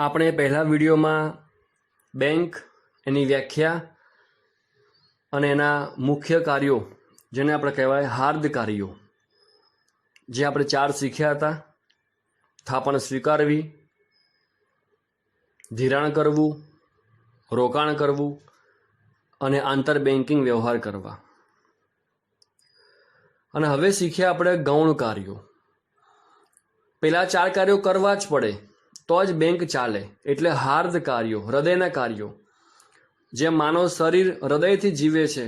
આપણે પહેલા વિડીયોમાં બેંક, એની વ્યાખ્યા અને એના મુખ્ય કાર્યો, જેને આપણે કહેવાય હાર્દ કાર્યો, જે આપણે 4 શીખ્યા હતા. થાપણ સ્વીકારવી, ધિરાણ કરવું, રોકાણ કરવું અને આંતર બેન્કિંગ વ્યવહાર કરવા. અને હવે શીખ્યા આપણે ગૌણ કાર્યો. પેલા 4 કાર્યો કરવા જ પડે તો જ બેંક ચાલે. એટલે હાર્દ કાર્યો, હૃદયના કાર્યો. જેમ માનવ શરીર હૃદયથી જીવે છે,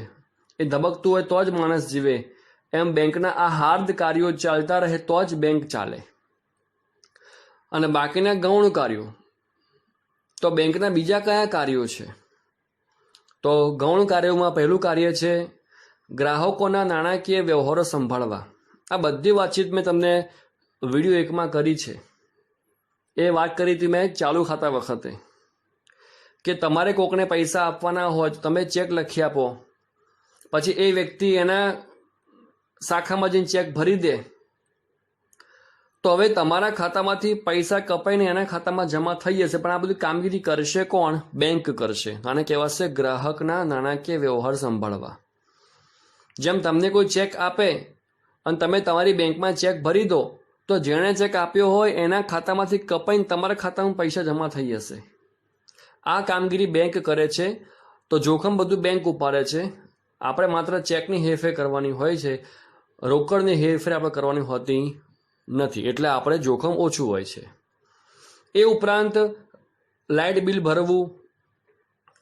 એ ધબકતું હોય તો જ માણસ જીવે, એમ બેંકના આ હાર્દ કાર્યો ચાલતા રહે તો જ બેંક ચાલે. અને બાકીના ગૌણ કાર્યો, તો બેંકના બીજા કયા કાર્યો છે? તો ગૌણ કાર્યોમાં પહેલું કાર્ય છે ગ્રાહકોના નાણાકીય વ્યવહારો સંભાળવા. આ બધી વાતચીત મેં તમને વિડીયો 1માં કરી છે. એ વાત કરી હતી મેં ચાલુ ખાતા વખતે, કે તમારે કોકને પૈસા આપવાના હોય તો તમે ચેક લખી આપો, પછી એ વ્યક્તિ એના શાખામાં જઈને ચેક ભરી દે, તો હવે તમારા ખાતામાંથી પૈસા કપાઈને એના ખાતામાં જમા થઈ જશે, પણ આ બધી કામગીરી કરશે કોણ? બેંક કરશે. આને કહેવાશે ગ્રાહકના નાણાકીય વ્યવહાર સંભાળવા. જેમ તમને કોઈ ચેક આપે અને તમે તમારી બેંકમાં ચેક ભરી દો, તો જેણે ચેક આપ્યો હોય એના ખાતામાંથી કપાઈને તમારા ખાતામાં પૈસા જમા થઈ જશે. આ કામગીરી બેંક કરે છે. તો જોખમ બધું બેંક ઉપાડે છે. આપણે માત્ર ચેકની હેરફેર કરવાની હોય છે, રોકડની હેરફેર આપણે કરવાની હોતી નથી. એટલે આપણે જોખમ ઓછું હોય છે. એ ઉપરાંત લાઇટ બિલ ભરવું,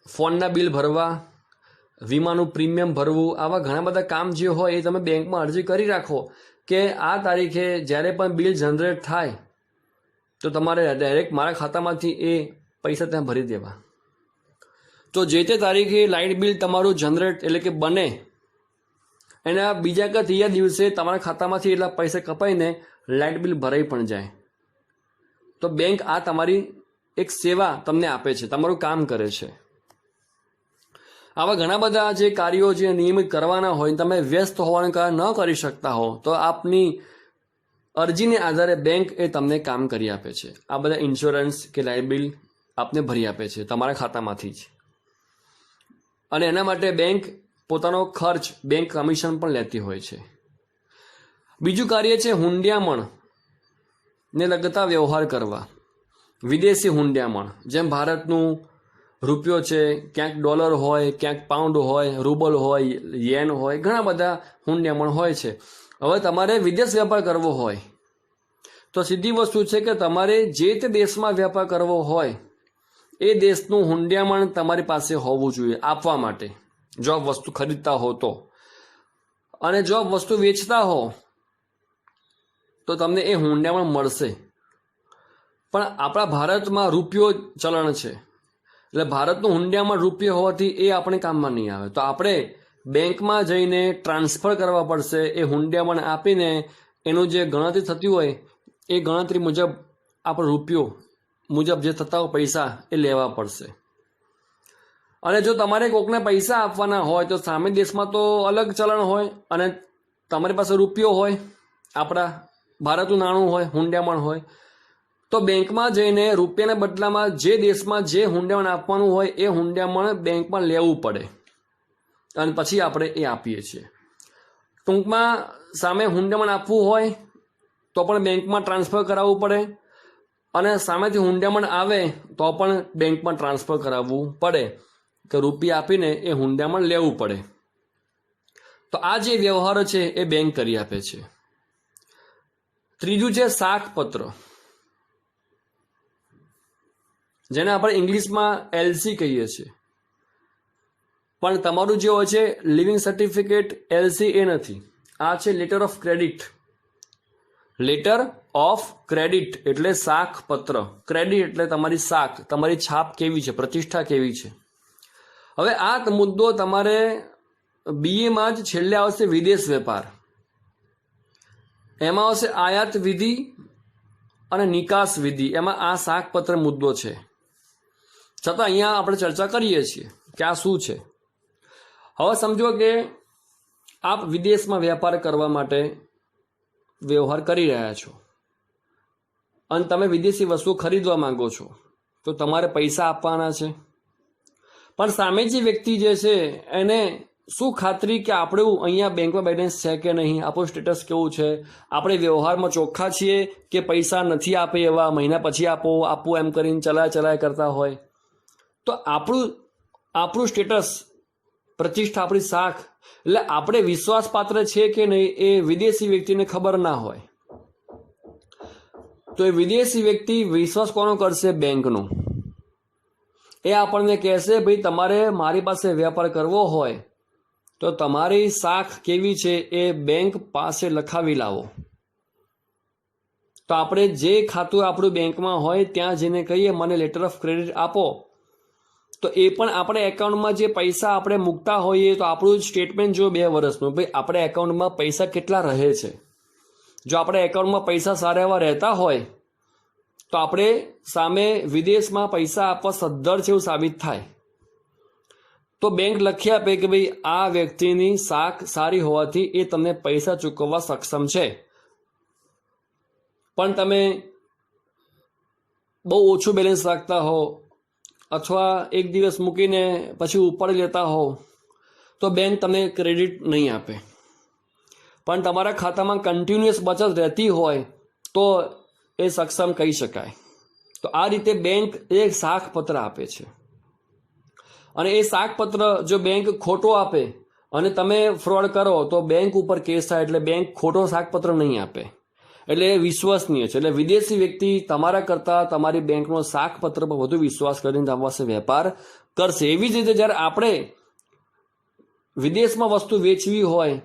ફોનના બિલ ભરવા, વીમાનું પ્રીમિયમ ભરવું, આવા ઘણા બધા કામ જે હોય એ તમે બેંકમાં અરજી કરી રાખો કે આ તારીખે જ્યારે પણ બિલ જનરેટ થાય તો તમારે ડાયરેક્ટ મારા ખાતામાંથી એ પૈસા ત્યાં ભરી દેવા. તો જે તે તારીખે લાઇટ બિલ તમારું જનરેટ એટલે કે બને, એના બીજા કે ત્રીજા દિવસે તમારા ખાતામાંથી એટલા પૈસા કપાઈને લાઇટ બિલ ભરાઈ પણ જાય. તો બેંક આ તમારી એક સેવા તમને આપે છે, તમારું કામ કરે છે. આવા ઘણા બધા જે કાર્યો જે નિયમિત કરવાના હોય, તમે વ્યસ્ત હોવાને કારણે ન કરી શકતા હો, તો આપની અરજીને આધારે બેંક એ તમને કામ કરી આપે છે. આ બધા ઇન્સ્યોરન્સ કે લાઇટ બિલ આપને ભરી આપે છે તમારા ખાતામાંથી જ. અને એના માટે બેંક પોતાનો ખર્ચ, બેંક કમિશન પણ લેતી હોય છે. બીજું કાર્ય છે હુંડિયામણ ને લગતા વ્યવહાર કરવા. વિદેશી હુંડિયામણ, જેમ ભારતનું રૂપિયો છે, ક્યાંક ડોલર હોય, ક્યાંક પાઉન્ડ હોય, રૂબલ હોય, યેન હોય, ઘણા બધા હુંડિયામણ હોય છે. હવે તમારે વિદેશ વેપાર કરવો હોય તો સીધી વસ્તુ છે કે તમારે જે તે દેશમાં વેપાર કરવો હોય એ દેશનું હુંડિયામણ તમારી પાસે હોવું જોઈએ આપવા માટે, જો આપ વસ્તુ ખરીદતા હો તો. અને જો આપ વસ્તુ વેચતા હો તો તમને એ હુંડિયામણ મળશે. પણ આપણા ભારતમાં રૂપિયો ચલણ છે, એટલે ભારતનું હુંડિયામણ રૂપિયો હોવાથી એ આપણે કામમાં નહીં આવે. તો આપણે બેંકમાં જઈને ટ્રાન્સફર કરવા પડશે. એ હુંડિયામણ આપીને એનું જે ગણતરી થતી હોય એ ગણતરી મુજબ આપણે રૂપિયો મુજબ જે થતા હોય પૈસા એ લેવા પડશે. અને જો તમારે કોકને પૈસા આપવાના હોય તો સામે દેશમાં તો અલગ ચલણ હોય, અને તમારી પાસે રૂપિયો હોય, આપણા ભારતનું નાણું હોય, હુંડિયામણ હોય, તો બેંકમાં જઈને રૂપિયાના બદલામાં જે દેશમાં જે હુંડિયામણ આપવાનું હોય એ હુંડિયામણ બેંકમાં લેવું પડે, અને પછી આપણે એ આપીએ છીએ. ટૂંકમાં સામે હુંડિયામણ આપવું હોય તો પણ બેંકમાં ટ્રાન્સફર કરાવવું પડે, અને સામેથી હુંડિયામણ આવે તો પણ બેંકમાં ટ્રાન્સફર કરાવવું પડે, કે રૂપિયા આપીને એ હુંડિયામણ લેવું પડે. તો આ જે વ્યવહારો છે એ બેંક કરી આપે છે. ત્રીજું છે સાખપત્ર, જેને આપણે ઇંગ્લિશમાં એલસી કહીએ છીએ. પણ તમારું જે હોય છે લિવિંગ સર્ટિફિકેટ, એલસી એ નથી. આ છે letter of credit. Letter of credit એટલે સાખપત્ર. ક્રેડિટ એટલે તમારી સાખ, તમારી છાપ કેવી છે, પ્રતિષ્ઠા કેવી છે. હવે આ મુદ્દો તમારે બીએમાં જ છેલ્લે આવશે વિદેશ વેપાર. એમાં આવશે આયાત વિધિ અને નિકાસ વિધિ. એમાં આ સાખપત્ર મુદ્દો છે. છતાં અહીંયા આપણે ચર્ચા કરીએ છીએ કે આ શું છે. હવે સમજો કે આપ વિદેશમાં વેપાર કરવા માટે વ્યવહાર કરી રહ્યા છો અને તમે વિદેશી વસ્તુ ખરીદવા માંગો છો, તો તમારે પૈસા આપવાના છે. પણ સામે જે વ્યક્તિ જે છે એને શું ખાતરી કે આપણું અહીંયા બેંકમાં બેલેન્સ છે કે નહીં, આપણું સ્ટેટસ કેવું છે, આપણે વ્યવહારમાં ચોખ્ખા છીએ કે પૈસા નથી આપે એવા, મહિના પછી આપો એમ કરીને ચલાય કરતા હોય, તો આપણું સ્ટેટસ, પ્રતિષ્ઠા, આપણી શાખ, એટલે આપણે વિશ્વાસપાત્ર છે કે નહીં એ વિદેશી વ્યક્તિને ખબર ના હોય. તો એ વિદેશી વ્યક્તિ વિશ્વાસ કોનો કરશે? બેંકનો. એ આપણને કહેશે ભાઈ તમારે મારી પાસે વેપાર કરવો હોય તો તમારી શાખ કેવી છે એ બેંક પાસે લખાવી લાવો. તો આપણે જે ખાતું આપણું બેંકમાં હોય ત્યાં જઈને કહીએ મને લેટર ઓફ ક્રેડિટ આપો, તો એ પણ આપણે એકાઉન્ટમાં જે પૈસા આપણે મૂકતા હોઈએ તો આપણું સ્ટેટમેન્ટ જો 2 વર્ષનું, ભાઈ આપણે એકાઉન્ટમાં પૈસા કેટલા રહે છે. જો આપણે એકાઉન્ટમાં પૈસા સારા એવા રહેતા હોય તો આપણે સામે વિદેશમાં પૈસા આપવા સદ્ધર છે એવું સાબિત થાય. તો બેંક લખી આપે કે ભાઈ આ વ્યક્તિની શાખ સારી હોવાથી એ તમને પૈસા ચૂકવવા સક્ષમ છે. પણ તમે બહુ ઓછું બેલેન્સ રાખતા હો અથવા એક દિવસ મૂકીને પછી ઉપાડી લેતા હો તો બેંક તમને ક્રેડિટ નહીં આપે. પણ તમારા ખાતામાં કન્ટિન્યુઅસ બચત રહેતી હોય તો એ સક્ષમ કહી શકાય. તો આ રીતે બેંક એક શાખપત્ર આપે છે. અને એ શાખપત્ર જો બેંક ખોટો આપે અને તમે ફ્રોડ કરો તો બેંક ઉપર કેસ થાય. એટલે બેંક ખોટો શાખપત્ર નહીં આપે, એટલે એ વિશ્વસનીય છે. એટલે વિદેશી વ્યક્તિ તમારા કરતાં તમારી બેંકનો શાખપત્ર પર વધુ વિશ્વાસ કરીને તમારી પાસે વેપાર કરશે. એવી જ રીતે જ્યારે આપણે વિદેશમાં વસ્તુ વેચવી હોય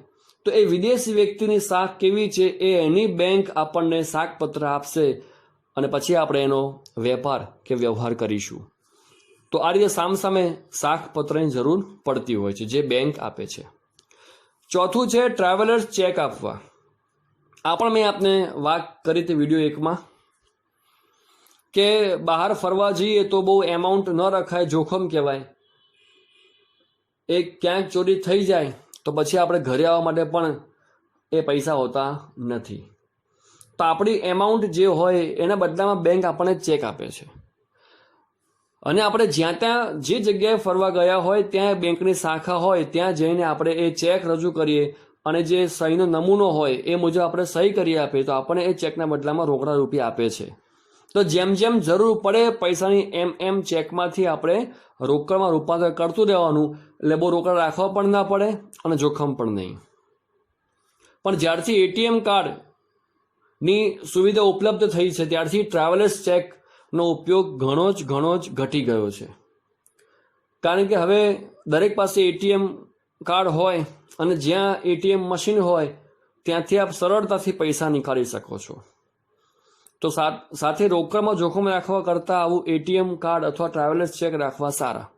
તો એ વિદેશી વ્યક્તિની શાખ કેવી છે એ એની બેંક આપણને શાખપત્ર આપશે અને પછી આપણે એનો વેપાર કે વ્યવહાર કરીશું. તો આ રીતે સામસામે શાખપત્રની જરૂર પડતી હોય છે જે બેંક આપે છે. ચોથું છે ટ્રાવેલર્સ ચેક આપવા. આ પણ મેં આપને વાત કરી હતી વિડીયો 1માં કે બહાર ફરવા જઈએ તો બહુ એમાઉન્ટ ન રખાય, જોખમ કહેવાય. એક ક્યાંક ચોરી થઈ જાય તો પછી આપણે ઘરે આવવા માટે પણ એ પૈસા હોતા નથી. તો આપણી એમાઉન્ટ જે હોય એના બદલામાં બેંક આપણને ચેક આપે છે. અને આપણે જ્યાં ત્યાં જે જગ્યાએ ફરવા ગયા હોય ત્યાં બેંકની શાખા હોય ત્યાં જઈને આપણે એ ચેક રજૂ કરીએ અને જે સહીનો નમૂનો હોય એ મુજબ આપણે સહી કરી આપીએ તો આપણને એ ચેકના બદલામાં રોકડા રૂપિયા આપે છે. તો જેમ જેમ જરૂર પડે પૈસાની એમ ચેકમાંથી આપણે રોકડમાં રૂપાંતર કરતું રહેવાનું. એટલે બહુ રોકડા રાખવા પણ ના પડે અને જોખમ પણ નહીં. પણ જ્યારથી એટીએમ કાર્ડની સુવિધા ઉપલબ્ધ થઈ છે ત્યારથી ટ્રાવેલર્સ ચેકનો ઉપયોગ ઘણો જ ઘટી ગયો છે. કારણ કે હવે દરેક પાસે એટીએમ કાર્ડ હોય અને જ્યાં એટીએમ મશીન હોય ત્યાંથી આપ સરળતાથી પૈસા નીકાળી શકો છો. તો સાથે રોકડમાં જોખમ રાખવા કરતાં આવું એટીએમ કાર્ડ અથવા ટ્રાવેલર્સ ચેક રાખવા સારા.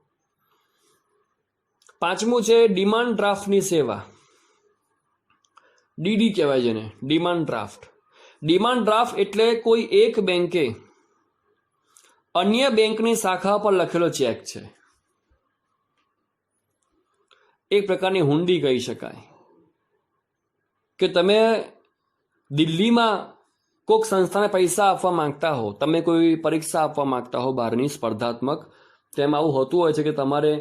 પાંચમું છે ડિમાન્ડ ડ્રાફ્ટની સેવા. ડીડી કહેવાય જેને, ડિમાન્ડ ડ્રાફ્ટ. ડિમાન્ડ ડ્રાફ્ટ એટલે કોઈ એક બેંકે અન્ય બેંકની શાખા પર લખેલો ચેક છે. એક પ્રકારની હુંડી કહી શકાય કે તમે દિલ્હીમાં કોઈક સંસ્થાને પૈસા આપવા માંગતા હો, તમે કોઈ પરીક્ષા આપવા માંગતા હો બહારની સ્પર્ધાત્મક, તેમાં આવું હોતું હોય છે કે તમારે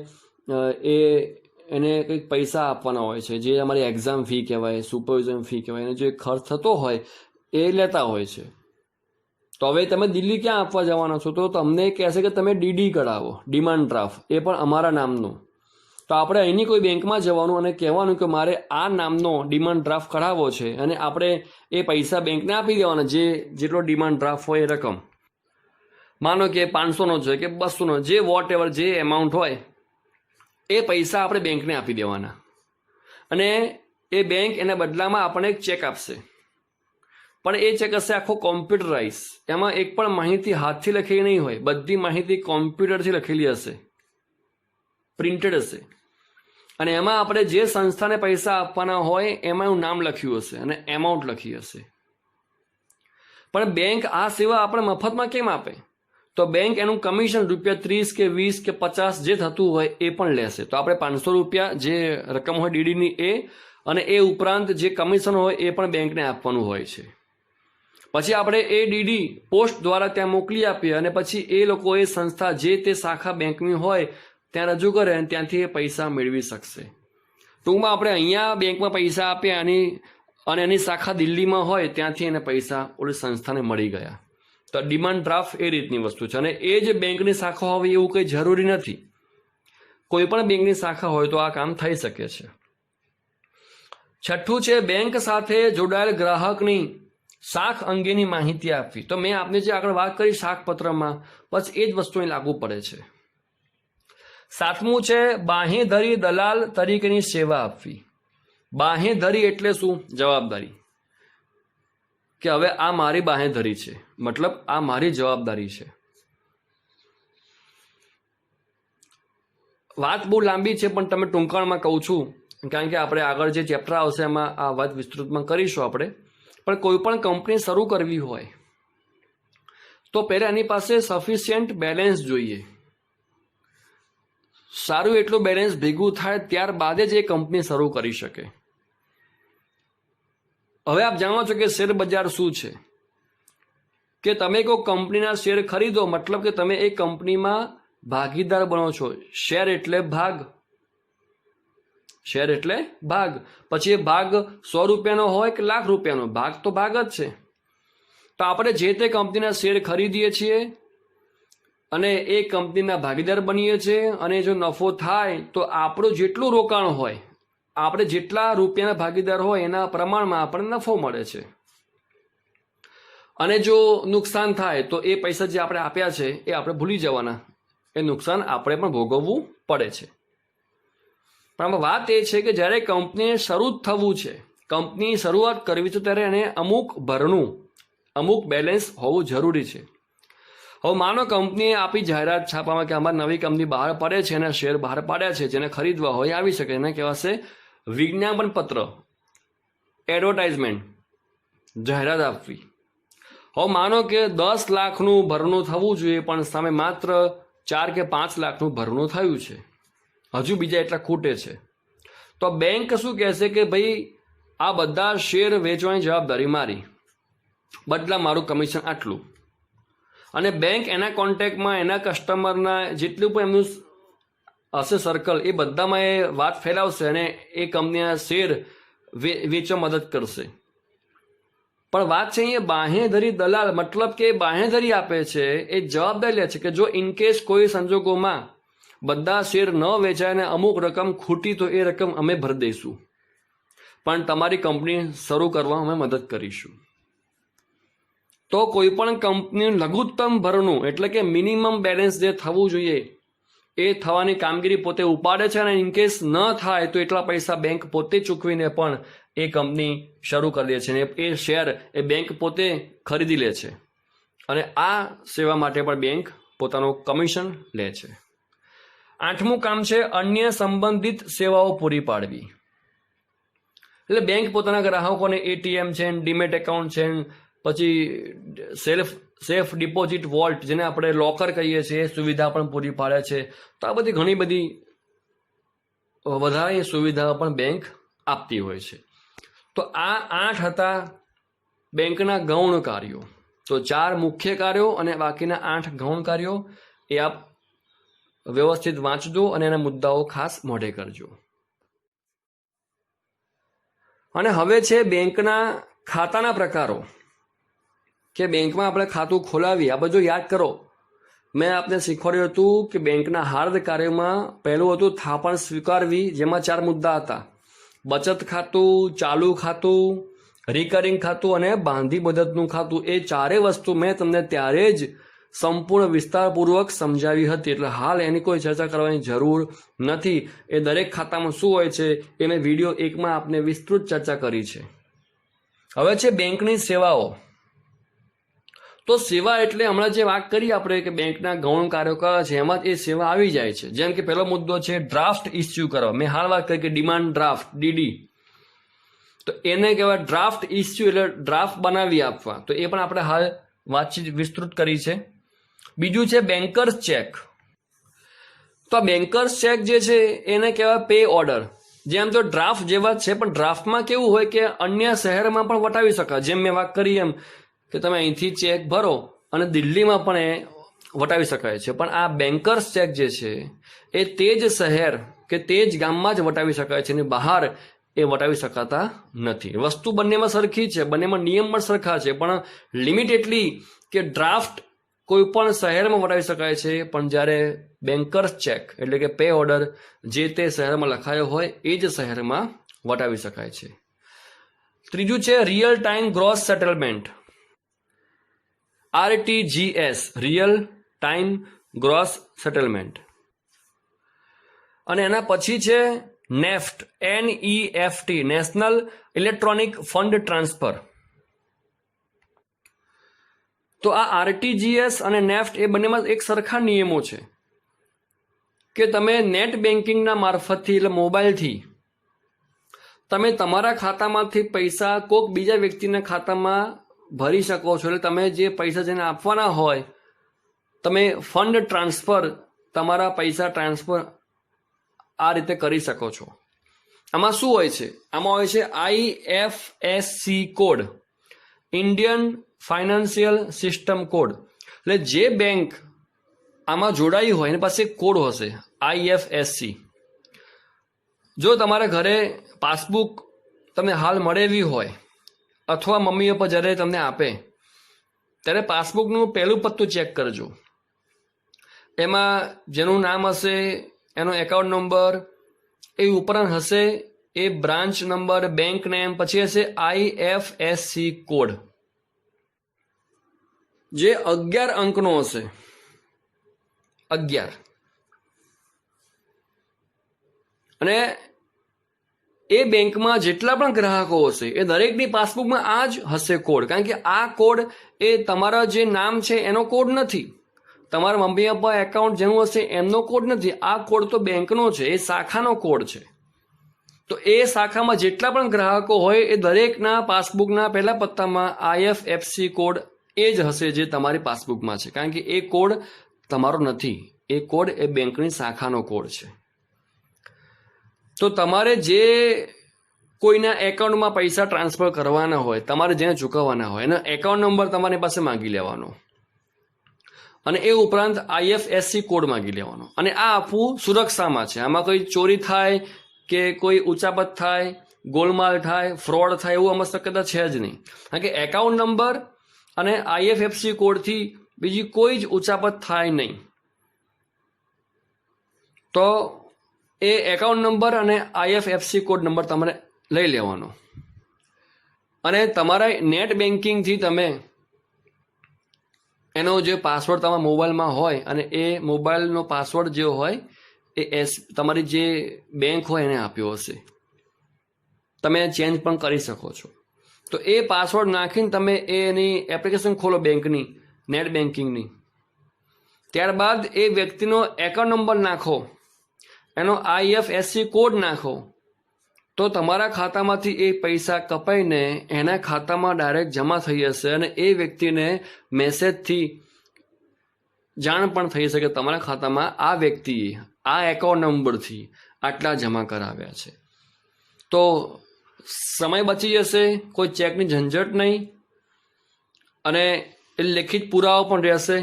એને કંઈક પૈસા આપવાના હોય છે જે અમારી એક્ઝામ ફી કહેવાય, સુપરવિઝન ફી કહેવાય, અને જે ખર્ચ થતો હોય એ લેતા હોય છે. તો હવે તમે દિલ્હી ક્યાં આપવા જવાના છો તો તમને કહેશે કે તમે ડીડી કઢાવો, ડિમાન્ડ ડ્રાફ્ટ, એ પણ અમારા નામનો. તો આપણે અહીંની કોઈ બેંકમાં જવાનું અને કહેવાનું કે મારે આ નામનો ડિમાન્ડ ડ્રાફ્ટ કઢાવવો છે અને આપણે એ પૈસા બેંકને આપી દેવાના. જેટલો ડિમાન્ડ ડ્રાફ્ટ હોય એ રકમ, માનો કે 500નો છે કે 200નો, જે વોટ એવર જે એમાઉન્ટ હોય એ પૈસા આપણે બેંકને આપી દેવાના. અને એ બેંક એના બદલામાં આપણને એક ચેક આપશે. પણ એ ચેક હશે આખો કોમ્પ્યુટરાઇઝ. એમાં એક પણ માહિતી હાથથી લખેલી નહીં હોય, બધી માહિતી કોમ્પ્યુટરથી લખેલી હશે, પ્રિન્ટેડ હશે. અને એમાં આપણે જે સંસ્થાને પૈસા આપવાના હોય એમાં એનું નામ લખ્યું હશે અને એમાઉન્ટ લખી હશે. પણ બેંક આ સેવા આપણે મફતમાં કેમ આપે? તો બેંક એનું કમિશન ₹30 કે 20 કે 50 જે થતું હોય એ પણ લેશે. તો આપણે ₹500 જે રકમ હોય ડીડીની એ, અને એ ઉપરાંત જે કમિશન હોય એ પણ બેંકને આપવાનું હોય છે. પછી આપણે એ ડીડી પોસ્ટ દ્વારા ત્યાં મોકલી આપીએ અને પછી એ લોકો એ સંસ્થા જે તે શાખા બેંકની હોય ત્યાં રજૂ કરે અને ત્યાંથી એ પૈસા મેળવી શકશે. ટૂંકમાં આપણે અહીંયા બેંકમાં પૈસા આપ્યા અને એની શાખા દિલ્હીમાં હોય ત્યાંથી એને પૈસા ઓલી સંસ્થાને મળી ગયા. તો ડિમાન્ડ ડ્રાફ્ટ એ રીતની વસ્તુ છે અને એ જ બેંકની શાખા હોવી એવું કંઈ જરૂરી નથી. કોઈ પણ બેંકની શાખા હોય તો આ કામ થઈ શકે છે. છઠ્ઠું છે બેંક સાથે જોડાયેલ ગ્રાહકની શાખ અંગેની માહિતી આપવી. તો મેં આપને જે આગળ વાત કરી શાખપત્રમાં, બસ એ જ વસ્તુ અહીં લાગુ પડે છે. સાતમું છે બાંહેધરી દલાલ તરીકેની સેવા આપવી. બાંહેધરી એટલે શું? જવાબદારી. કે હવે આ મારી બાંહેધરી છે, મતલબ આ મારી જવાબદારી છે. વાત બહુ લાંબી છે પણ તમે ટૂંકાણમાં કહું છું, કારણ કે આપણે આગળ જે ચેપ્ટર આવશે એમાં આ વાત વિસ્તૃતમાં કરીશું આપણે. પણ કોઈ પણ કંપની શરૂ કરવી હોય તો પહેલાં એની પાસે સફિશિયન્ટ બેલેન્સ જોઈએ. સારું એટલું બેલેન્સ ભેગું થાય ત્યારબાદ જ એ કંપની શરૂ કરી શકે. હવે આપ જાણો છો કે શેર બજાર શું છે, કે તમે કોઈ કંપનીના શેર ખરીદો મતલબ કે તમે એ કંપનીમાં ભાગીદાર બનો છો. શેર એટલે ભાગ. શેર એટલે ભાગ. પછી એ ભાગ 100 રૂપિયાનો હોય કે લાખ રૂપિયાનો, ભાગ તો ભાગ જ છે. તો આપણે જે તે કંપનીના શેર ખરીદીએ છીએ અને એ કંપનીના ભાગીદાર બનીએ છીએ અને જો નફો થાય તો આપણું જેટલું રોકાણ હોય, આપણે જેટલા રૂપિયાના ભાગીદાર હોય એના પ્રમાણમાં આપણને નફો મળે છે. અને જો નુકસાન થાય તો એ પૈસા જે આપણે આપ્યા છે એ આપણે ભૂલી જવાના. એ નુકસાન આપણે પણ ભોગવવું પડે છે. પણ વાત એ છે કે જ્યારે કંપનીને શરૂ થવું છે, કંપની શરૂઆત કરવી છે, ત્યારે એને અમુક ભરણું, અમુક બેલેન્સ હોવું જરૂરી છે. હવે માનો કંપનીએ આપી જાહેરાત છાપામાં કે અમારી નવી કંપની બહાર પડે છે અને શેર બહાર પાડ્યા છે, જેને ખરીદવા હોય આવી શકે. એને કહેવાશે વિજ્ઞાપન પત્ર, એડવર્ટાઇઝમેન્ટ, જાહેરાત આપવી. હવે માનો કે 10 લાખનું ભરણું થવું જોઈએ પણ સામે માત્ર 4 કે 5 લાખનું ભરણું થયું છે, હજુ બીજા એટલા ખૂટે છે. તો બેંક શું કહેશે કે ભાઈ આ બધા શેર વેચવાની જવાબદારી મારી, બદલા મારું કમિશન આટલું. અને બેંક એના કોન્ટેક્ટમાં એના કસ્ટમરના જેટલું પણ એમનું હશે સર્કલ એ બધામાં એ વાત ફેલાવશે અને એ કંપનીના શેર વેચવા મદદ કરશે. પણ વાત છે અહીંયા બાંહેધરી દલાલ, મતલબ કે બાંહેધરી આપે છે, એ જવાબદારી લે છે કે જો ઇનકેસ કોઈ સંજોગોમાં બધા શેર ન વેચાય અને અમુક રકમ ખૂટી તો એ રકમ અમે ભરી દઈશું, પણ તમારી કંપની શરૂ કરવા અમે મદદ કરીશું. તો કોઈ પણ કંપનીનું લઘુત્તમ ભરણું એટલે કે મિનિમમ બેલેન્સ જે થવું જોઈએ એ થવાની કામગીરી પોતે ઉપાડે છે અને ઇનકેસ ન થાય તો એટલા પૈસા બેંક પોતે ચૂકવીને પણ એ કંપની શરૂ કરી દે છે અને એ શેર એ બેંક પોતે ખરીદી લે છે અને આ સેવા માટે પણ બેંક પોતાનું કમિશન લે છે. 8મું કામ છે અન્ય સંબંધિત સેવાઓ પૂરી પાડવી. એટલે બેંક પોતાના ગ્રાહકોને એટીએમ છે, ડીમેટ એકાઉન્ટ છે, પછી સેફ ડિપોઝિટ વોલ્ટ જેને આપણે લોકર કહીએ છીએ એ સુવિધા પણ પૂરી પાડે છે. તો આ બધી ઘણી બધી વધારે સુવિધાઓ પણ બેંક આપતી હોય છે. તો આ 8 હતા બેંકના ગૌણ કાર્યો. તો 4 મુખ્ય કાર્યો અને બાકીના 8 ગૌણ કાર્યો એ આપ વ્યવસ્થિત વાંચજો અને એના મુદ્દાઓ ખાસ મોઢે કરજો. અને હવે છે બેંકના ખાતાના પ્રકારો, કે બેંકમાં આપણે ખાતું ખોલાવીએ. આ બધું યાદ કરો. મેં આપને શીખવાડ્યું હતું કે બેંકના હાર્દ કાર્યમાં પહેલું હતું થાપણ સ્વીકારવી, જેમાં 4 મુદ્દા હતા: બચત ખાતું, ચાલુ ખાતું, રિકરિંગ ખાતું અને બાંધી મદદનું ખાતું. એ 4 વસ્તુ મેં તમને ત્યારે જ સંપૂર્ણ વિસ્તારપૂર્વક સમજાવી હતી, એટલે હાલ એની કોઈ ચર્ચા કરવાની જરૂર નથી. એ દરેક ખાતામાં શું હોય છે એ મેં વિડીયો 1માં આપને વિસ્તૃત ચર્ચા કરી છે. હવે છે બેંકની સેવાઓ. તો સેવા એટલે હમણાં જે વાત કરી આપણે કે બેંકના ગૌણ કાર્યો કયા છે એમાં એ સેવા આવી જાય છે. જેમ કે પહેલો મુદ્દો છે ડ્રાફ્ટ ઇસ્યુ કરવા. મેં હાલ વાત કરી કે ડિમાન્ડ ડ્રાફ્ટ, ડીડી, તો એને કહેવાય ડ્રાફ્ટ ઇસ્યુ, એટલે ડ્રાફ્ટ બનાવી આપવા. તો એ પણ આપણે હાલ વાતચીત વિસ્તૃત કરી છે. બીજું છે બેન્કર્સ ચેક. તો આ બેન્કર્સ ચેક જે છે એને કહેવાય પે ઓર્ડર. જેમ તો ડ્રાફ્ટ જેવા જ છે પણ ડ્રાફ્ટમાં કેવું હોય કે અન્ય શહેરમાં પણ વટાવી શકાય. જેમ મેં વાત કરી એમ કે તમે અહીંથી ચેક ભરો અને દિલ્હીમાં પણ એ વટાવી શકાય છે, પણ આ બેન્કર્સ ચેક જે છે એ તે જ શહેર કે તે જ ગામમાં જ વટાવી શકાય છે અને બહાર એ વટાવી શકાતા નથી. વસ્તુ બંનેમાં સરખી છે, બંનેમાં નિયમ પણ સરખા છે, પણ લિમિટ એટલી કે ડ્રાફ્ટ કોઈ પણ શહેરમાં વટાવી શકાય છે, પણ જ્યારે બેન્કર્સ ચેક એટલે કે પે ઓર્ડર જે તે શહેરમાં લખાયો હોય એ જ શહેરમાં વટાવી શકાય છે. ત્રીજું છે real time gross settlement, RTGS, real time gross settlement. અને એના પછી છે નેફ્ટ, NEFT, national electronic fund transfer. તો આ RTGS અને નેફ્ટ એ બંનેમાં એક સરખા નિયમો છે કે તમે નેટ બેન્કિંગના મારફતથી એટલે મોબાઈલથી તમે તમારા ખાતામાંથી પૈસા કોઈક બીજા વ્યક્તિના ખાતામાં ભરી શકો છો. એટલે તમે જે પૈસા જેને આપવાના હોય તમે ફંડ ટ્રાન્સફર, તમારા પૈસા ટ્રાન્સફર આ રીતે કરી શકો છો. આમાં શું હોય છે? આમાં હોય છે IFSC code, Indian financial system code. એટલે જે બેંક આમાં જોડાઈ હોય એની પાસે એક કોડ હશે IFSC. જો તમારા ઘરે પાસબુક તમને હાલ મળેવી હોય અથવા મમ્મી પપ્પા જ્યારે તમને આપે ત્યારે પાસબુકનું પહેલું પત્તું ચેક કરજો. એમાં જેનું નામ હશે એનો એકાઉન્ટ નંબર, એ ઉપરાંત હશે એ બ્રાન્ચ નંબર, બેંક નેમ, પછી હશે IFSC કોડ જે 11 અંકનો હશે. 11. અને એ બેંકમાં જેટલા પણ ગ્રાહકો હશે એ દરેકની પાસબુકમાં આ જ હશે કોડ. કારણ કે આ કોડ એ તમારા જે નામ છે એનો કોડ નથી, તમારા મમ્મી પપ્પા એકાઉન્ટ જેનું હશે એમનો કોડ નથી. આ કોડ તો બેંકનો છે, એ શાખાનો કોડ છે. તો એ શાખામાં જેટલા પણ ગ્રાહકો હોય એ દરેકના પાસબુકના પહેલા પત્તામાં IFSC કોડ એ જ હશે જે તમારી પાસબુકમાં છે. કારણ કે એ કોડ તમારો નથી, એ કોડ એ બેંકની શાખાનો કોડ છે. તો તમારે જે કોઈના એકાઉન્ટમાં પૈસા ટ્રાન્સફર કરવાના હોય, તમારે જેને ચૂકવવાના હોય એનો એકાઉન્ટ નંબર તમારી પાસે માંગી લેવાનો અને એ ઉપરાંત IFSC કોડ માંગી લેવાનો. અને આ આપવું સુરક્ષામાં છે. આમાં કોઈ ચોરી થાય કે કોઈ ઉચાપત થાય, ગોલમાલ થાય, ફ્રોડ થાય એવું આમાં શક્યતા છે જ નહીં. કારણ કે એકાઉન્ટ નંબર અને IFSC કોડથી બીજી કોઈ જ ઉચાપત થાય નહીં. તો એ એકાઉન્ટ નંબર અને IFSC કોડ નંબર તમારે લઈ લેવાનો. અને તમારા નેટ બેન્કિંગથી તમે એનો જે પાસવર્ડ તમારા મોબાઈલમાં હોય અને એ મોબાઈલનો પાસવર્ડ જે હોય એ તમારી જે બેંક હોય એને આપ્યો હશે. તમે ચેન્જ પણ કરી શકો છો. તો એ પાસવર્ડ નાખીને તમે એની એપ્લિકેશન ખોલો બેંકની, નેટ બેન્કિંગની. ત્યારબાદ એ વ્યક્તિનો એકાઉન્ટ નંબર નાખો, એનો IFSC કોડ નાખો, તો તમારા ખાતામાંથી એ પૈસા કપાઈને એના ખાતામાં ડાયરેક્ટ જમા થઈ જશે અને એ વ્યક્તિને મેસેજથી જાણ પણ થઈ શકે તમારા ખાતામાં આ વ્યક્તિએ આ એકાઉન્ટ નંબરથી આટલા જમા કરાવ્યા છે. તો સમય બચી જશે, કોઈ ચેકની ઝંઝટ નહીં અને એ લેખિત પુરાવો પણ રહેશે,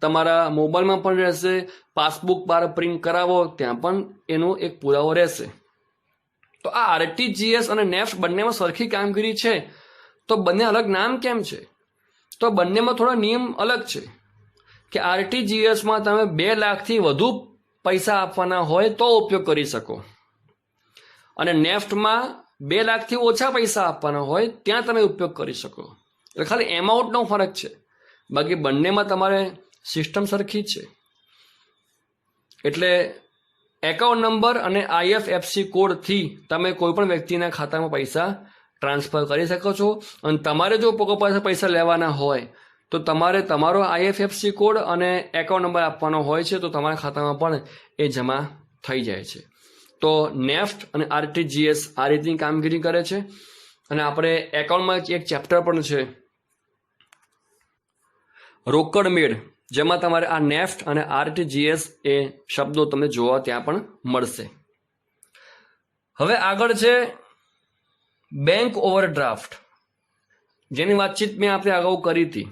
તમારા મોબાઈલમાં પણ રહેશે, પાસબુક બાર પ્રિન્ટ કરાવો ત્યાં પણ એનો એક પુરાવો રહેશે. તો આ RTGS અને નેફ્ટ બંનેમાં સરખી કામગીરી છે. તો બંને અલગ નામ કેમ છે? તો બંનેમાં થોડા નિયમ અલગ છે. કે RTGSમાં તમે 2 લાખથી વધુ પૈસા આપવાના હોય તો ઉપયોગ કરી શકો અને નેફ્ટમાં 2 લાખથી ઓછા પૈસા આપવાના હોય ત્યાં તમે ઉપયોગ કરી શકો. એટલે ખાલી એમાઉન્ટનો ફરક છે, બાકી બંનેમાં તમારે સિસ્ટમ સરખી જ છે. એટલે એકાઉન્ટ નંબર અને IFSC કોડથી તમે કોઈ પણ વ્યક્તિના ખાતામાં પૈસા ટ્રાન્સફર કરી શકો છો. અને તમારે જો પૈસા લેવાના હોય તો તમારે તમારો IFSC કોડ અને એકાઉન્ટ નંબર આપવાનો હોય છે, તો તમારા ખાતામાં પણ એ જમા થઈ જાય છે. તો નેફ્ટ અને RTGS આ રીતની કામગીરી કરે છે. અને આપણે એકાઉન્ટમાં એક ચેપ્ટર પણ છે રોકડ મેળ, જેમાં તમારે આ નેફ્ટ અને RTGS એ શબ્દો તમને જોવા ત્યાં પણ મળશે. હવે આગળ છે બેંક ઓવરડ્રાફ્ટ. જેની વાતચીત મેં આપણે અગાઉ કરી હતી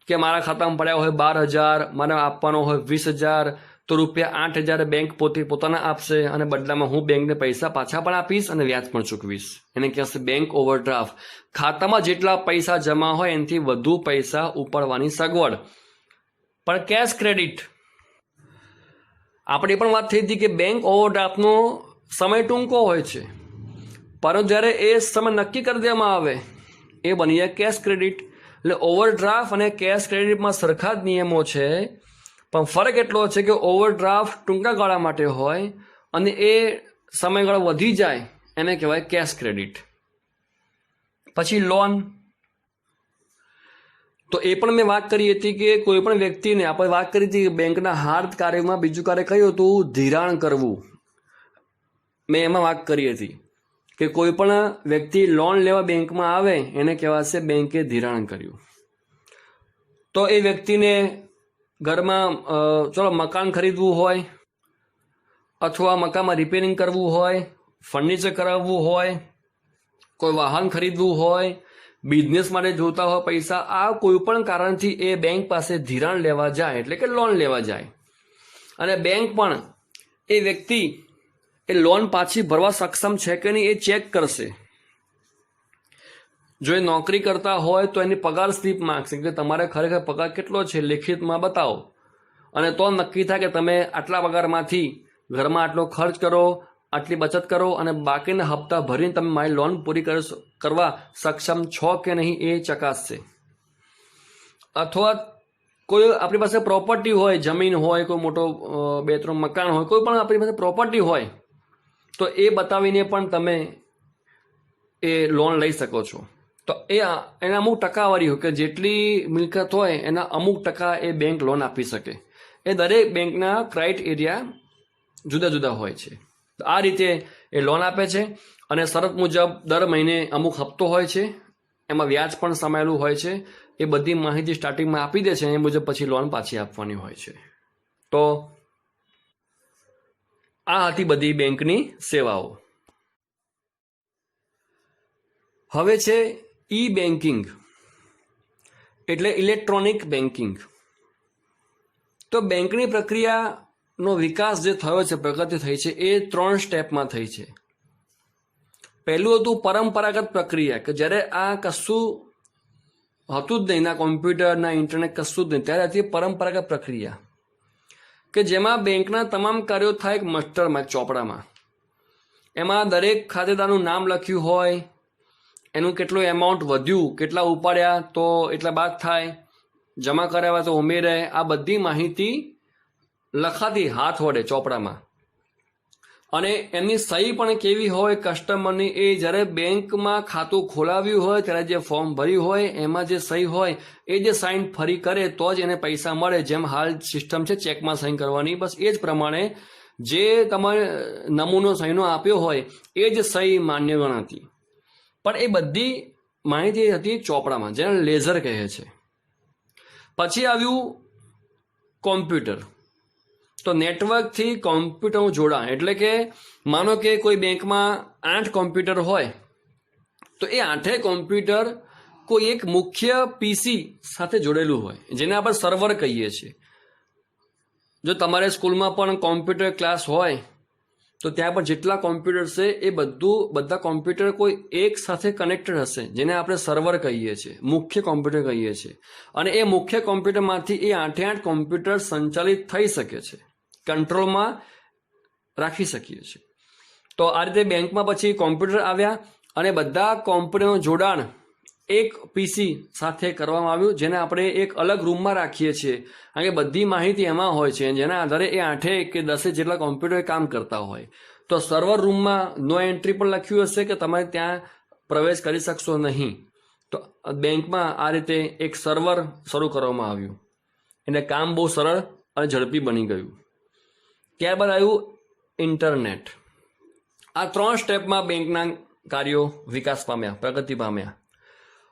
કે મારા ખાતામાં પડ્યા હોય 12,000, મને આપવાનો હોય 20,000, તો ₹8,000 બેંક પોતાના આપશે અને બદલામાં હું બેંકને પૈસા પાછા પણ આપીશ અને વ્યાજ પણ ચૂકવીશ. એને કહેશે બેંક ઓવરડ્રાફ્ટ. ખાતામાં જેટલા પૈસા જમા હોય એનાથી વધુ પૈસા ઉપાડવાની સગવડ. પણ કેશ ક્રેડિટ આપણે પણ વાત થઈ હતી કે બેંક ઓવરડ્રાફ્ટનો સમય ટૂંકો હોય છે, પરંતુ જ્યારે એ સમય નક્કી કરી દેવામાં આવે એ બની જાય કેશ ક્રેડિટ. એટલે ઓવરડ્રાફ્ટ અને કેશ ક્રેડિટમાં સરખા જ નિયમો છે, પણ ફરક એટલો છે કે ઓવરડ્રાફ્ટ ટૂંકા ગાળા માટે હોય અને એ સમયગાળો વધી જાય એને કહેવાય કેશ ક્રેડિટ. પછી લોન, તો એ પણ મેં વાત કરી હતી કે કોઈ પણ વ્યક્તિને આપણે વાત કરી હતી કે બેંકના હાર્દ કાર્યમાં બીજું કાર્ય કયું હતું? ધિરાણ કરવું. મેં એમાં વાત કરી હતી કે કોઈ પણ વ્યક્તિ લોન લેવા બેંકમાં આવે એને કહેવાશે બેંકે ધિરાણ કર્યું. તો એ વ્યક્તિને ઘરમાં ચલો મકાન ખરીદવું હોય અથવા મકાનમાં રિપેરિંગ કરવું હોય, ફર્નિચર કરાવવું હોય, કોઈ વાહન ખરીદવું હોય, બિઝનેસ માટે જોતા હોય પૈસા, આ કોઈ પણ કારણથી એ બેંક પાસે ધિરાણ લેવા જાય એટલે કે લોન લેવા જાય અને બેંક પણ એ વ્યક્તિ એ લોન પાછી ભરવા સક્ષમ છે કે નહીં એ ચેક કરશે. જો એ નોકરી કરતા હોય તો એની પગાર સ્લીપ માંગશે કે તમારે ખરેખર પગાર કેટલો છે લેખિતમાં બતાવો, અને તો નક્કી થાય કે તમે આટલા પગારમાંથી ઘરમાં આટલો ખર્ચ કરો, આટલી બચત કરો અને બાકીના હપ્તા ભરીને તમે મારી લોન પૂરી કરવા સક્ષમ છો કે નહીં એ ચકાસશે. અથવા કોઈ આપણી પાસે પ્રોપર્ટી હોય, જમીન હોય, કોઈ મોટો 2-3 મકાન હોય, કોઈ પણ આપણી પાસે પ્રોપર્ટી હોય તો એ બતાવીને પણ તમે એ લોન લઈ શકો છો. તો એના અમુક ટકાવારી હોય કે જેટલી મિલકત હોય એના અમુક ટકા એ બેંક લોન આપી શકે. એ દરેક બેંકના ક્રાઇટેરિયા જુદા જુદા હોય છે. આ રીતે એ લોન આપે છે અને શરત મુજબ દર મહિને અમુક હપ્તો હોય છે, એમાં વ્યાજ પણ સમાયેલું હોય છે. એ બધી માહિતી સ્ટાર્ટિંગમાં આપી દે છે, એ મુજબ પછી લોન પાછી આપવાની હોય છે. તો આ હતી બધી બેંકની સેવાઓ. હવે છે ઈ બેન્કિંગ એટલે ઇલેક્ટ્રોનિક બેન્કિંગ. તો બેંકની પ્રક્રિયાનો વિકાસ જે થયો છે, પ્રગતિ થઈ છે, એ 3 સ્ટેપમાં થઈ છે. પહેલું હતું પરંપરાગત પ્રક્રિયા કે જ્યારે આ કશું હતું જ નહીં, ના કોમ્પ્યુટર ના ઇન્ટરનેટ કશું જ નહીં, ત્યારે હતી પરંપરાગત પ્રક્રિયા કે જેમાં બેંકના તમામ કાર્યો થાય એક માસ્ટરમાં, ચોપડામાં. એમાં દરેક ખાતેદારનું નામ લખ્યું હોય, એનું કેટલું એમાઉન્ટ વધ્યું, કેટલા ઉપાડ્યા તો એટલા બાદ થાય, જમા કરાવ્યા તો ઉમેરે, આ બધી માહિતી લખાતી હાથ વડે ચોપડામાં. અને એમની સહી પણ કેવી હોય કસ્ટમરની, એ જ્યારે બેંકમાં ખાતું ખોલાવ્યું હોય ત્યારે જે ફોર્મ ભર્યું હોય એમાં જે સહી હોય એ જે સાઇન ફરી કરે તો જ એને પૈસા મળે. જેમ હાલ સિસ્ટમ છે ચેકમાં સાઇન કરવાની, બસ એ જ પ્રમાણે જે તમારે નમૂનો સહીનો આપ્યો હોય એ જ સહી માન્ય ગણાતી. પણ એ બધી માહિતી હતી ચોપડામાં, જેને લેઝર કહે છે. પછી આવ્યું કોમ્પ્યુટર. તો નેટવર્કથી કોમ્પ્યુટરનું જોડાણ એટલે કે માનો કે કોઈ બેંકમાં 8 કોમ્પ્યુટર હોય તો એ 8 કોમ્પ્યુટર કોઈ એક મુખ્ય પીસી સાથે જોડેલું હોય, જેને આપણે સર્વર કહીએ છીએ. જો તમારે સ્કૂલમાં પણ કોમ્પ્યુટર ક્લાસ હોય તો ત્યાં પણ જેટલા કોમ્પ્યુટર છે એ બધા કોમ્પ્યુટર કોઈ એક સાથે કનેક્ટેડ હશે, જેને આપણે સર્વર કહીએ છીએ, મુખ્ય કોમ્પ્યુટર કહીએ છીએ. અને એ મુખ્ય કોમ્પ્યુટરમાંથી એ 8 કોમ્પ્યુટર સંચાલિત થઈ શકે છે, કંટ્રોલમાં રાખી શકીએ છીએ. તો આ રીતે બેંકમાં પછી કોમ્પ્યુટર આવ્યા અને બધા કોમ્પ્યુટરનું જોડાણ એક પીસી સાથે કરવામાં આવ્યું, જેને આપણે એક અલગ રૂમમાં રાખીએ છીએ, કારણ કે બધી માહિતી એમાં હોય છે, જેના આધારે એ 8 કે 10 જેટલા કોમ્પ્યુટર કામ કરતા હોય. તો સર્વર રૂમમાં નો એન્ટ્રી પણ લખ્યું હશે કે તમારે ત્યાં પ્રવેશ કરી શકશો નહીં. તો બેંકમાં આ રીતે એક સર્વર શરૂ કરવામાં આવ્યું, એટલે કામ બહુ સરળ અને ઝડપી બની ગયું. ત્યારબાદ આવ્યું ઇન્ટરનેટ. આ 3 સ્ટેપમાં બેંકના કાર્યો વિકાસ પામ્યા, પ્રગતિ પામ્યા.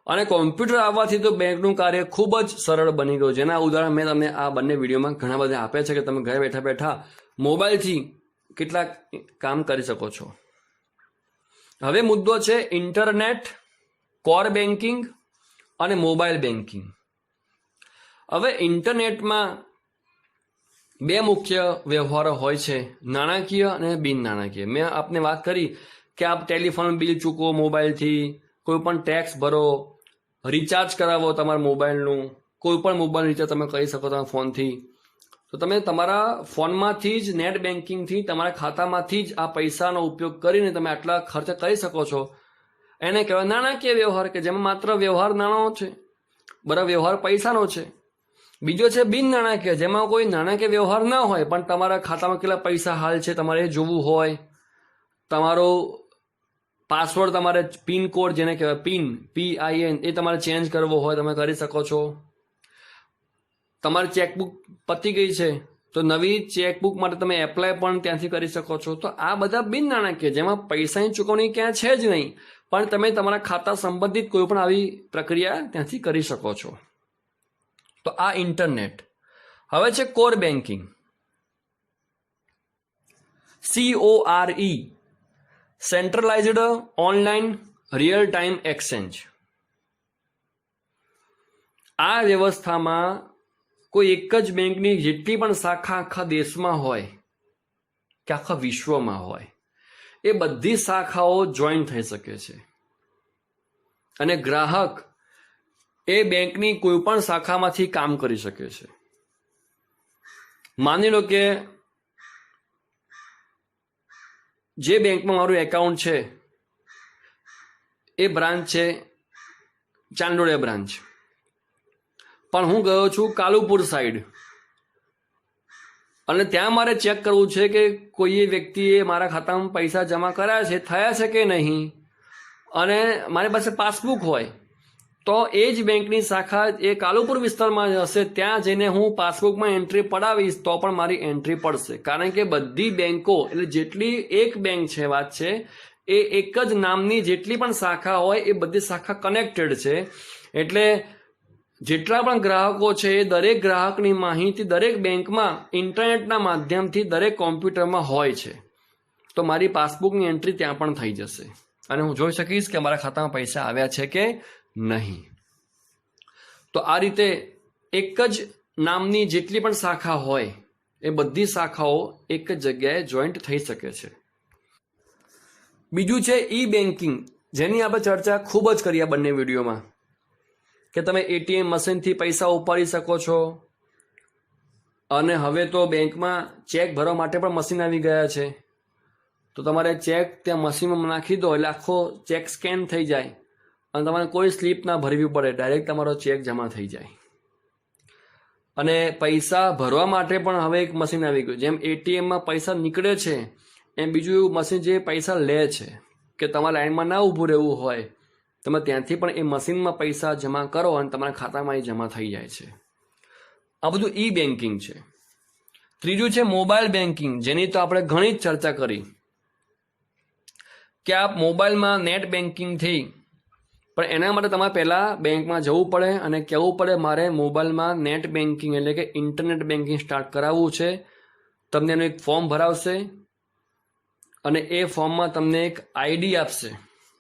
અને કોમ્પ્યુટર આવવાથી તો બેંકનું કાર્ય ખૂબ જ સરળ બની ગયું, જેના ઉદાહરણ મેં તમને આ બંને વિડીયોમાં ઘણા બધા આપ્યા છે કે તમે ઘરે બેઠા બેઠા મોબાઈલથી કેટલાક કામ કરી શકો છો. હવે મુદ્દો છે ઇન્ટરનેટ કોર બેન્કિંગ અને મોબાઈલ બેન્કિંગ. હવે ઇન્ટરનેટમાં બે મુખ્ય વ્યવહારો હોય છે, નાણાકીય અને બિન નાણાકીય. મેં આપને વાત કરી કે આપ ટેલિફોન બિલ ચૂકવો મોબાઈલથી, કોઈ પણ ટેક્સ ભરો, રિચાર્જ કરાવો તમારા મોબાઈલનું, કોઈ પણ મોબાઈલ રિચાર્જ તમે કરી શકો તમારા ફોનથી. તો તમે તમારા ફોનમાંથી જ નેટ બેન્કિંગથી તમારા ખાતામાંથી જ આ પૈસાનો ઉપયોગ કરીને તમે આટલા ખર્ચ કરી શકો છો. એને કહેવાય નાણાકીય વ્યવહાર, કે જેમાં માત્ર વ્યવહાર નાણાંનો છે, બરાબર, વ્યવહાર પૈસાનો છે. બીજો છે બિન નાણાકીય, જેમાં કોઈ નાણાકીય વ્યવહાર ના હોય પણ તમારા ખાતામાં કેટલા પૈસા હાલ છે તમારે જોવું હોય, તમારો પાસવર્ડ, તમારે પિન કોડ જેને કહેવાય PIN એ તમારે ચેન્જ કરવો હોય તમે કરી શકો છો. તમારી ચેકબુક પતી ગઈ છે તો નવી ચેકબુક માટે તમે એપ્લાય પણ ત્યાંથી કરી શકો છો. તો આ બધા બિન નાણાકીય, જેમાં પૈસાની ચૂકવણી ક્યાં છે જ નહીં, પણ તમે તમારા ખાતા સંબંધિત કોઈ પણ આવી પ્રક્રિયા ત્યાંથી કરી શકો છો. તો આ ઇન્ટરનેટ. હવે છે core banking, CORE, centralised online real time exchange. આ વ્યવસ્થામાં કોઈ એક જ બેંકની જેટલી પણ શાખા આખા દેશમાં હોય કે આખા વિશ્વમાં હોય, એ બધી શાખાઓ જોઈન થઈ શકે છે અને ગ્રાહક એ બેંકની કોઈ પણ શાખામાંથી કામ કરી શકે છે. માની લો કે જે બેંકમાં મારું એકાઉન્ટ છે એ બ્રાન્ચ છે ચાંદોડિયા બ્રાન્ચ, પણ હું ગયો છું કાલુપુર સાઈડ અને ત્યાં મારે ચેક કરવું છે કે કોઈ વ્યક્તિએ મારા ખાતામાં પૈસા જમા કર્યા છે, થયા છે કે નહીં, અને મારી પાસે પાસબુક હોય તો એ જ બેંકની શાખા એ કાલુપુર વિસ્તારમાં હશે, ત્યાં જઈને હું પાસબુકમાં એન્ટ્રી પડાવીશ તો પણ મારી એન્ટ્રી પડશે. કારણ કે બધી બેંકો, એટલે જેટલી એક બેંક છે વાત છે, એ એક જ નામની જેટલી પણ શાખા હોય એ બધી શાખા કનેક્ટેડ છે. એટલે જેટલા પણ ગ્રાહકો છે એ દરેક ગ્રાહકની માહિતી દરેક બેંકમાં ઇન્ટરનેટના માધ્યમથી દરેક કોમ્પ્યુટરમાં હોય છે. તો મારી પાસબુકની એન્ટ્રી ત્યાં પણ થઈ જશે અને હું જોઈ શકીશ કે મારા ખાતામાં પૈસા આવ્યા છે કે નહીં. તો આ રીતે એક જ નામની જેટલી પણ શાખા હોય એ બધી શાખાઓ એક જ જગ્યાએ જોઈન્ટ થઈ શકે છે. બીજું છે ઈ બેન્કિંગ, જેની આપણે ચર્ચા ખૂબ જ કરી આ બંને વિડીયોમાં, કે તમે ATM મશીનથી પૈસા ઉપાડી શકો છો. અને હવે તો બેંકમાં ચેક ભરવા માટે પણ મશીન આવી ગયા છે. તો તમારે ચેક ત્યાં મશીનમાં નાખી દો એટલે આખો ચેક સ્કેન થઈ જાય અને તમારે કોઈ સ્લીપ ના ભરવી પડે, ડાયરેક્ટ તમારો ચેક જમા થઈ જાય. અને પૈસા ભરવા માટે પણ હવે એક મશીન આવી ગયું. જેમ ATMમાં પૈસા નીકળે છે એમ બીજું એવું મશીન જે પૈસા લે છે, કે તમારે લાઈનમાં ના ઊભું રહેવું હોય, તમે ત્યાંથી પણ એ મશીનમાં પૈસા જમા કરો અને તમારા ખાતામાં એ જમા થઈ જાય છે. આ બધું ઈ બેન્કિંગ છે. ત્રીજું છે મોબાઈલ બેન્કિંગ, જેની તો આપણે ઘણી જ ચર્ચા કરી કે આપ મોબાઈલમાં નેટ બેન્કિંગથી, પણ એના માટે તમારે પહેલાં બેંકમાં જવું પડે અને કહેવું પડે મારે મોબાઈલમાં નેટ બેન્કિંગ એટલે કે ઇન્ટરનેટ બેન્કિંગ સ્ટાર્ટ કરાવવું છે. તમને એનું એક ફોર્મ ભરાવશે અને એ ફોર્મમાં તમને એક ID આપશે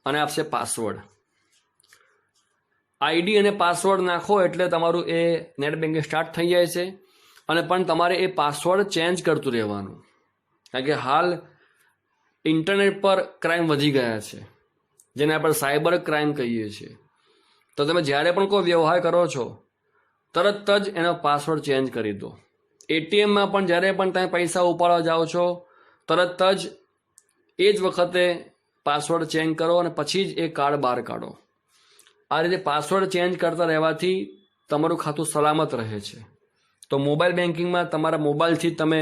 અને આપશે પાસવર્ડ. ID અને પાસવર્ડ નાખો એટલે તમારું એ નેટ બેન્કિંગ સ્ટાર્ટ થઈ જાય છે. અને પણ તમારે એ પાસવર્ડ ચેન્જ કરતું રહેવાનું, કારણ કે હાલ ઇન્ટરનેટ પર ક્રાઇમ વધી ગયા છે, જેને આપણે સાયબર ક્રાઇમ કહીએ છીએ. તો તમે જ્યારે પણ કોઈ વ્યવહાર કરો છો તરત જ એનો પાસવર્ડ ચેન્જ કરી દો. ATMમાં પણ જ્યારે પણ તમે પૈસા ઉપાડવા જાઓ છો તરત જ એ જ વખતે પાસવર્ડ ચેન્જ કરો અને પછી જ એ કાર્ડ બહાર કાઢો. આ રીતે પાસવર્ડ ચેન્જ કરતા રહેવાથી તમારું ખાતું સલામત રહે છે. તો મોબાઈલ બેન્કિંગમાં તમારા મોબાઈલથી તમે,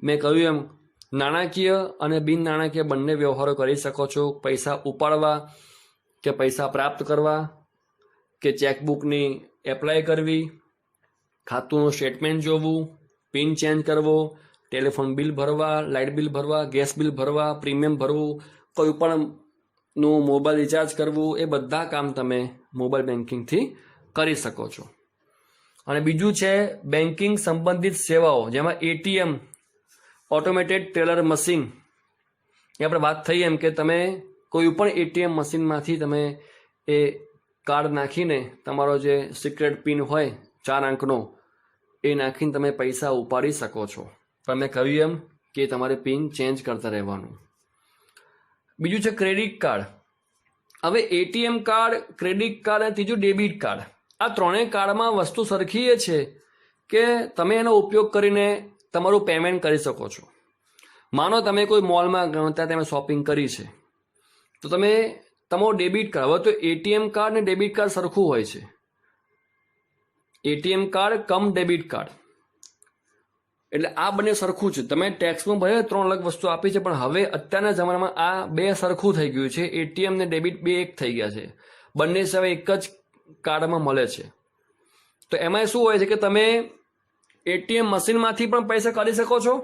મેં કહ્યું એમ, નાણાકીય અને બિન નાણાકીય બંને વ્યવહારો કરી શકો છો. પૈસા ઉપાડવા કે પૈસા પ્રાપ્ત કરવા, કે ચેકબુકની એપ્લાય કરવી, ખાતુંનું સ્ટેટમેન્ટ જોવું, પિન ચેન્જ કરવો, ટેલિફોન બિલ ભરવા, લાઇટ બિલ ભરવા, ગેસ બિલ ભરવા, પ્રીમિયમ ભરવું, કોઈ પણનું મોબાઈલ રિચાર્જ કરવું, એ બધા કામ તમે મોબાઈલ બેન્કિંગથી કરી શકો છો. અને બીજું છે બેન્કિંગ સંબંધિત સેવાઓ, જેમાં ATM, ઓટોમેટેડ ટેલર મશીન, એ આપણે વાત થઈ એમ કે તમે કોઈ પણ ATM મશીનમાંથી તમે એ કાર્ડ નાખીને તમારો જે સિક્રેટ પિન હોય 4 અંકનો એ નાખીને તમે પૈસા ઉપાડી શકો છો. પણ મેં કહ્યું એમ કે તમારે પિન ચેન્જ કરતા રહેવાનું. બીજું છે ક્રેડિટ કાર્ડ. હવે એટીએમ કાર્ડ, ક્રેડિટ કાર્ડ અને ત્રીજું ડેબિટ કાર્ડ. આ ત્રણેય કાર્ડમાં વસ્તુ સરખી એ છે કે તમે એનો ઉપયોગ કરીને તમારું પેમેન્ટ કરી શકો છો. માનો તમે કોઈ મોલમાં ગયા ત્યાં તમે શોપિંગ કરી છે તો તમે તમારું ડેબિટ કાર્ડ, હવે તો એટીએમ કાર્ડ ને ડેબિટ કાર્ડ સરખું હોય છે. એટીએમ કાર્ડ કમ ડેબિટ કાર્ડ એટલે આ બંને સરખું છે. તમે ટેક્સમાં ભલે 3 અલગ વસ્તુ આપી છે પણ હવે અત્યારના જમાનામાં આ બે સરખું થઈ ગયું છે. એટીએમ ને ડેબિટ બે એક થઈ ગયા છે. બંને સેવા એક જ કાર્ડમાં મળે છે. તો એમાં શું હોય છે કે તમે એટીએમ મશીનમાંથી પણ પૈસા કાઢી શકો છો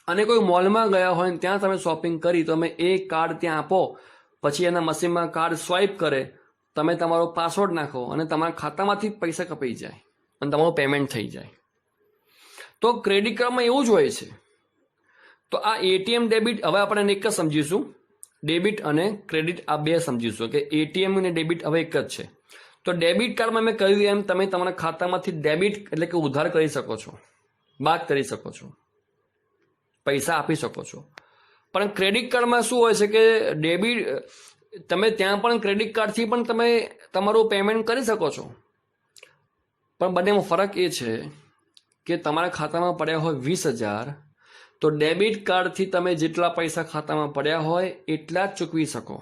અને કોઈ મોલમાં ગયા હોય ત્યાં તમે શોપિંગ કરી તમે એ કાર્ડ ત્યાં આપો, પછી એના મશીનમાં કાર્ડ સ્વાઇપ કરે, તમે તમારો પાસવર્ડ નાખો અને તમારા ખાતામાંથી પૈસા કપાઈ જાય અને તમારું પેમેન્ટ થઈ જાય. તો ક્રેડિટ કાર્ડમાં એવું જ હોય છે. તો આ એટીએમ ડેબિટ હવે આપણે એક જ સમજીશું, ડેબિટ અને ક્રેડિટ આ બે સમજીશું કે એટીએમ અને ડેબિટ હવે એક જ છે. તો ડેબિટ કાર્ડમાં મેં કહ્યું એમ તમે તમારા ખાતામાંથી ડેબિટ એટલે કે ઉધાર કરી શકો છો, બાદ કરી શકો છો, પૈસા આપી શકો છો. પણ ક્રેડિટ કાર્ડમાં શું હોય છે કે ડેબિટ તમે ત્યાં પણ ક્રેડિટ કાર્ડથી પણ તમે તમારું પેમેન્ટ કરી શકો છો. પણ બંનેમાં ફરક એ છે કે તમારા ખાતામાં પડ્યા હોય 20,000 તો ડેબિટ કાર્ડથી તમે જેટલા પૈસા ખાતામાં પડ્યા હોય એટલા જ ચૂકવી શકો.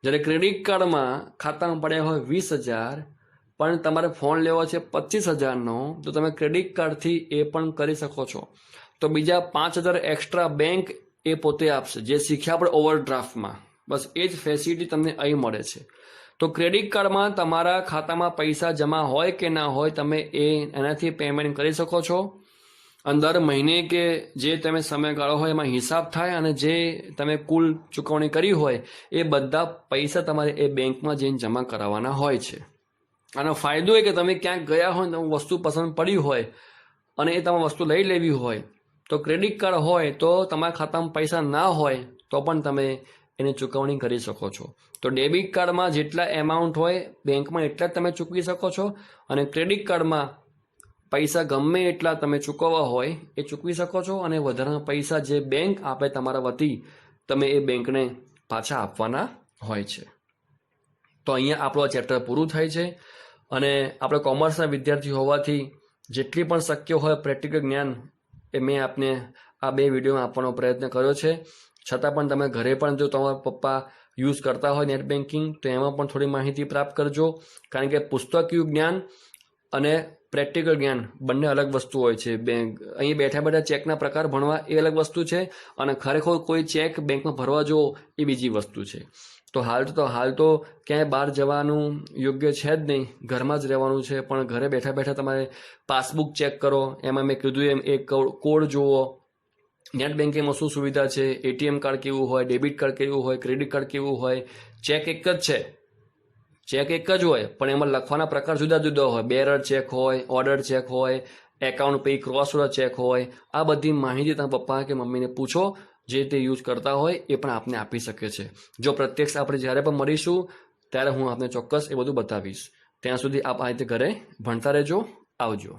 જ્યારે ક્રેડિટ કાર્ડમાં ખાતામાં પડ્યા હોય 20,000 પણ તમારે ફોન લેવો છે 25,000નો તો તમે ક્રેડિટ કાર્ડથી એ પણ કરી શકો છો. તો બીજા 5,000 એક્સ્ટ્રા બેંક એ પોતે આપશે, જે શીખ્યા આપણે ઓવરડ્રાફ્ટમાં. બસ એ જ ફેસિલિટી તમને અહીં મળે છે. તો ક્રેડિટ કાર્ડમાં તમારા ખાતામાં પૈસા જમા હોય કે ના હોય તમે એનાથી પેમેન્ટ કરી શકો છો. અંદર મહિને કે જે તમે સમયગાળો હોય એમાં હિસાબ થાય અને જે તમે કુલ ચૂકવણી કરી હોય એ બધા પૈસા તમારે એ બેંકમાં જઈને જમા કરાવવાના હોય છે. આનો ફાયદો એ કે તમે ક્યાંક ગયા હોય ને તમે વસ્તુ પસંદ પડી હોય અને એ તમે વસ્તુ લઈ લેવી હોય તો ક્રેડિટ કાર્ડ હોય તો તમારા ખાતામાં પૈસા ના હોય તો પણ તમે એની ચૂકવણી કરી શકો છો. તો ડેબિટ કાર્ડમાં જેટલા એમાઉન્ટ હોય બેંકમાં એટલા જ તમે ચૂકવી શકો છો અને ક્રેડિટ કાર્ડમાં પૈસા ગમે એટલા તમે ચૂકવવા હોય એ ચૂકવી શકો છો અને વધારાના પૈસા જે બેંક આપે તમારા વતી તમે એ બેંકને પાછા આપવાના હોય છે. તો અહીંયા આપણું આ ચેપ્ટર પૂરું થાય છે અને આપણે કોમર્સના વિદ્યાર્થી હોવાથી જેટલી પણ શક્ય હોય પ્રેક્ટિકલ જ્ઞાન એ મેં આપને આ 2 વિડીયોમાં આપવાનો પ્રયત્ન કર્યો છે. છતાં પણ તમે ઘરે પણ જો તમારા પપ્પા યુઝ કરતા હોય નેટ બેન્કિંગ તો એમાં પણ થોડી માહિતી પ્રાપ્ત કરજો. કારણ કે પુસ્તકીય જ્ઞાન અને પ્રેક્ટિકલ જ્ઞાન બંને અલગ વસ્તુ હોય છે. અહીં બેઠા બેઠા ચેકના પ્રકાર ભણવા એ અલગ વસ્તુ છે અને ખરેખર કોઈ ચેક બેંકમાં ભરવા જવો એ બીજી વસ્તુ છે. તો હાલ તો ક્યાંય બહાર જવાનું યોગ્ય છે જ નહીં, ઘરમાં જ રહેવાનું છે. પણ ઘરે બેઠા બેઠા તમારે પાસબુક ચેક કરો, એમાં મેં કીધું એમ એક કોડ જુઓ, નેટ બેન્કિંગમાં શું સુવિધા છે, એટીએમ કાર્ડ કેવું હોય, ડેબિટ કાર્ડ કેવું હોય, ક્રેડિટ કાર્ડ કેવું હોય. ચેક એક જ છે, ચેક એક જ હોય પણ એમાં લખવાના પ્રકાર જુદા જુદા હોય. બેરર ચેક હોય, ઓર્ડર ચેક હોય, account pay cross order check હોય. આ બધી માહિતી તમે પપ્પા કે મમ્મીને પૂછો, જે તે યુઝ કરતા હોય એ પણ આપને આપી શકે છે. જો પ્રત્યક્ષ આપણે જ્યારે પણ મળીશું ત્યારે હું આપને ચોક્કસ એ બધું બતાવીશ. ત્યાં સુધી આપ આ રીતે ઘરે ભણતા રહેજો. આવજો.